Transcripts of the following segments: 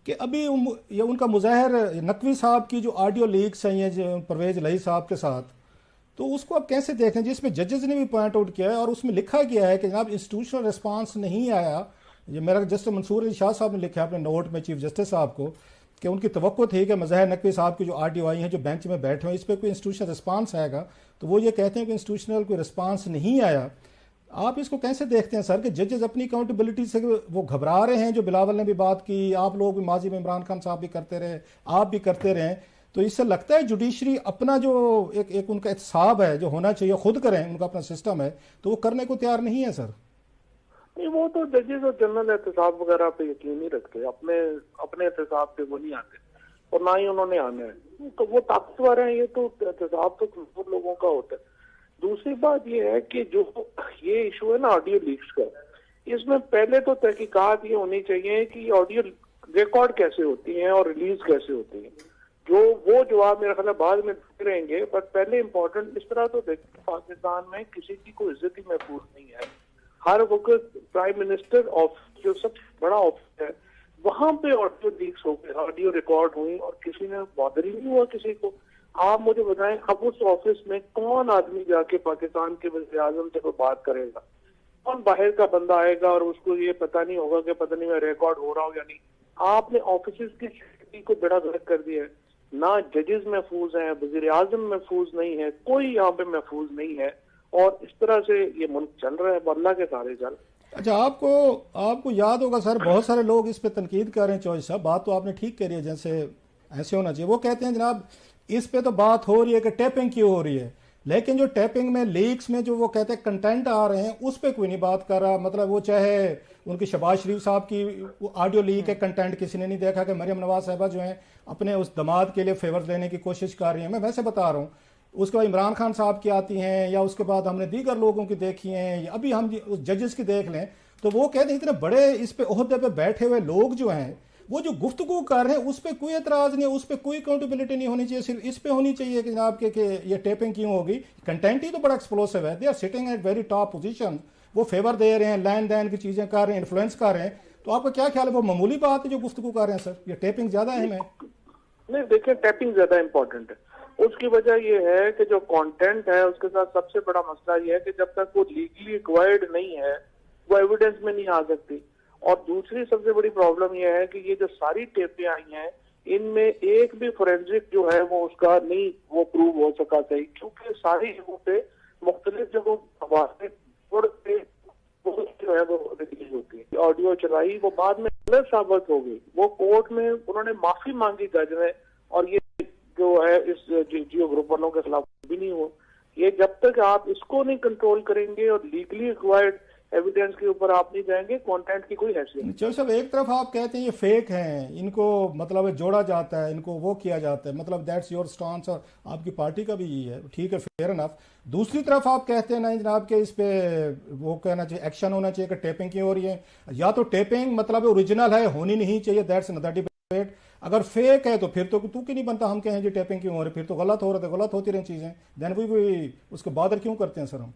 कि अभी ये उनका मुज़ाहिर नकवी साहब की जो ऑडियो लीक्स हैं ये जो परवेज लही साहब के साथ, तो उसको आप कैसे देख रहे हैं जिसमें जजेस ने भी पॉइंट आउट किया है और उसमें लिखा गया है कि जनाब इंस्टीट्यूशनल रिस्पांस नहीं आया। ये मेरा जस्टिस मंसूर अली शाह साहब ने लिखा है अपने नोट में चीफ जस्टिस साहब को कि उनकी तवक्को थी कि मज़ाहिर नकवी साहब की जो ऑडियो आई हैं जो बेंच में बैठे हुए इस पर कोई इंस्टीट्यूशनल रिस्पांस आएगा, तो वो ये कहते हैं कि इंस्टीट्यूशनल कोई रिस्पांस नहीं आया। आप इसको कैसे देखते हैं सर कि जजेस अपनी अकाउंटेबिलिटी से वो घबरा रहे हैं? जो बिलावल ने भी बात की, आप लोग भी माजी में इमरान खान साहब भी करते रहे, आप भी करते रहे, तो इससे लगता है जुडिशरी अपना जो एक उनका एहतसाब है जो होना चाहिए खुद करें, उनका अपना सिस्टम है, तो वो करने को तैयार नहीं है सर। नहीं, वो तो जजेस और जनरल एहतसाब वगैरह पे यकीन नहीं रखते, अपने अपने एहतसाब पे वो नहीं आते और ना ही उन्होंने आना है। तो वो ताकतवर है, ये तो एहतसाब तो कमजोर लोगों का होता है। दूसरी बात ये है कि जो ये इशू है ना ऑडियो लीक्स का, इसमें पहले तो तहकीकात ये होनी चाहिए कि ऑडियो रिकॉर्ड कैसे होती हैं और रिलीज कैसे होती हैं। जो वो जवाब मेरा ख्याल बाद में देते रहेंगे, बट पहले इम्पोर्टेंट इस तरह तो देखिए पाकिस्तान में किसी की कोई इज्जत ही महफूज नहीं है। हर वक्त प्राइम मिनिस्टर ऑफिस जो सबसे बड़ा ऑफिस है वहां पे ऑडियो लीक्स हो गए, ऑडियो रिकॉर्ड हुई और किसी ने बॉदर ही नहीं हुआ किसी को। आप मुझे बताएं, अब उस ऑफिस में कौन आदमी जाके पाकिस्तान के वज़ीर आज़म से कोई बात करेगा? कौन बाहर का बंदा आएगा और उसको ये पता नहीं होगा कि पता नहीं मैं रिकॉर्ड हो रहा हूँ या नहीं? आपने ऑफिस की सिक्योरिटी को बेड़ा गर्क कर दिया है। ना जजेस महफूज हैं, वज़ीर आज़म महफूज नहीं है, कोई यहाँ पे महफूज नहीं है और इस तरह से ये मुल्क चल रहा है, अल्लाह के सारे चल। अच्छा, आपको आपको याद होगा सर, बहुत सारे लोग इस पे तनकीद कर रहे हैं। चौधरी साहब, बात तो आपने ठीक करी है, जैसे ऐसे होना चाहिए। वो कहते हैं जनाब इस पे तो बात हो रही है कि टैपिंग क्यों हो रही है, लेकिन जो टैपिंग में लीक्स में जो वो कहते हैं कंटेंट आ रहे हैं उस पर कोई नहीं बात कर रहा। मतलब वो चाहे उनकी शहबाज शरीफ साहब की ऑडियो लीक है, कंटेंट किसी ने नहीं देखा कि मरियम नवाज साहबा जो है अपने उस दमाद के लिए फेवर लेने की कोशिश कर रही हैं। मैं वैसे बता रहा हूँ। उसके बाद इमरान खान साहब की आती हैं, या उसके बाद हमने दीगर लोगों की देखी हैं, या अभी हम उस जजेस की देख लें, तो वो कहते हैं इतने बड़े इस पे ओहदे पे बैठे हुए लोग जो हैं वो जो गुफ्तगू कर रहे हैं उस पर कोई एतराज नहीं है, उस पर कोई अकाउंटेबिलिटी नहीं होनी चाहिए, सिर्फ इस पे होनी चाहिए कि जनाब के ये टेपिंग क्यों होगी। कंटेंट ही तो बड़ा एक्सप्लोसिव है, they are sitting at very top position, वो फेवर दे रहे हैं, लैंड दैन की चीजें कर रहे हैं, इन्फ्लुएंस कर रहे हैं। तो आपका क्या ख्याल है, वो मामूली बात है जो गुफ्तगू कर रहे हैं सर, ये टेपिंग ज्यादा अहम है? नहीं, देखिए टैपिंग ज्यादा इंपॉर्टेंट है। उसकी वजह यह है कि जो कंटेंट है उसके साथ सबसे बड़ा मसला यह है कि जब तक वो लीगली रिक्वायर्ड नहीं है वो एविडेंस में नहीं आ सकती। और दूसरी सबसे बड़ी प्रॉब्लम यह है कि ये जो सारी टेपें आई हैं इनमें एक भी फोरेंसिक जो है वो उसका नहीं वो प्रूव हो सका सही, क्योंकि सारी जगहों पे मुख्तलिफ जगहों पे जो है वो रिलीज होती है। ऑडियो चलाई वो बाद में गलत साबित हो गई, वो कोर्ट में उन्होंने माफी मांगी जज ने, और ये जो है इस जियो ग्रुप वालों के खिलाफ भी नहीं हुआ। ये जब तक आप इसको नहीं कंट्रोल करेंगे और लीगली रिक्वायर्ड एविडेंस के ऊपर आप नहीं जाएंगे, कंटेंट की कोई हैसियत नहीं। चलो साहब, एक तरफ आप कहते हैं ये फेक हैं, इनको मतलब जोड़ा जाता है, इनको वो किया जाता है, मतलब दैट्स योर स्टांस और आपकी पार्टी का भी यही है, ठीक है, फेयर इनफ। दूसरी तरफ आप कहते हैं ना जनाब के इस पे वो कहना चाहिए, एक्शन होना चाहिए कि टेपिंग क्यों हो रही है। या तो टेपिंग मतलब ओरिजिनल है, होनी नहीं चाहिए, दैट्स अनदर डिबेट। अगर फेक है तो फिर तो तू क्यों नहीं बनता, हम कहें जी टेपिंग क्यों हो रही, फिर तो गलत हो रहा था, गलत होती रही चीजें, देन भी उसको बॉदर क्यों करते हैं सर हम?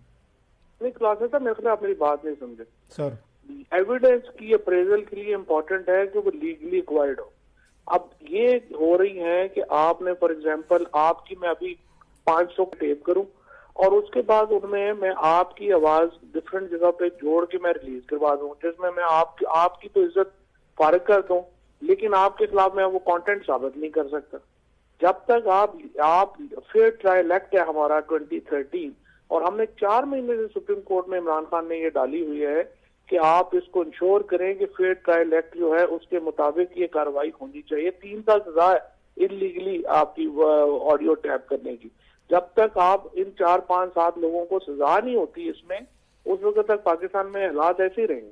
नहीं क्लासेस है, मेरे ख्याल आप मेरी बात नहीं समझे सर। एविडेंस की अप्रेजल के लिए इम्पोर्टेंट है कि वो लीगली एक्वायर्ड हो। अब ये हो रही है कि आपने फॉर एग्जांपल आपकी मैं अभी 500 टेप करूं और उसके बाद उनमें मैं आपकी आवाज डिफरेंट जगह पे जोड़ के मैं रिलीज करवा दूं, जिसमें मैं आपकी तो इज्जत फारिग कर दूं, लेकिन आपके खिलाफ मैं वो कंटेंट साबित नहीं कर सकता। जब तक आप फेयर ट्रायल एक्ट है हमारा 2013, और हमने 4 महीने से सुप्रीम कोर्ट में इमरान खान ने ये डाली हुई है कि आप इसको इंश्योर करें कि फेयर ट्रायल एक्ट जो है उसके मुताबिक ये कार्रवाई होनी चाहिए। 3 साल सजा है इलीगली आपकी ऑडियो टैप करने की। जब तक आप इन 4, 5, 7 लोगों को सजा नहीं होती इसमें, उस वक्त तक पाकिस्तान में हालात ऐसे ही रहेंगे।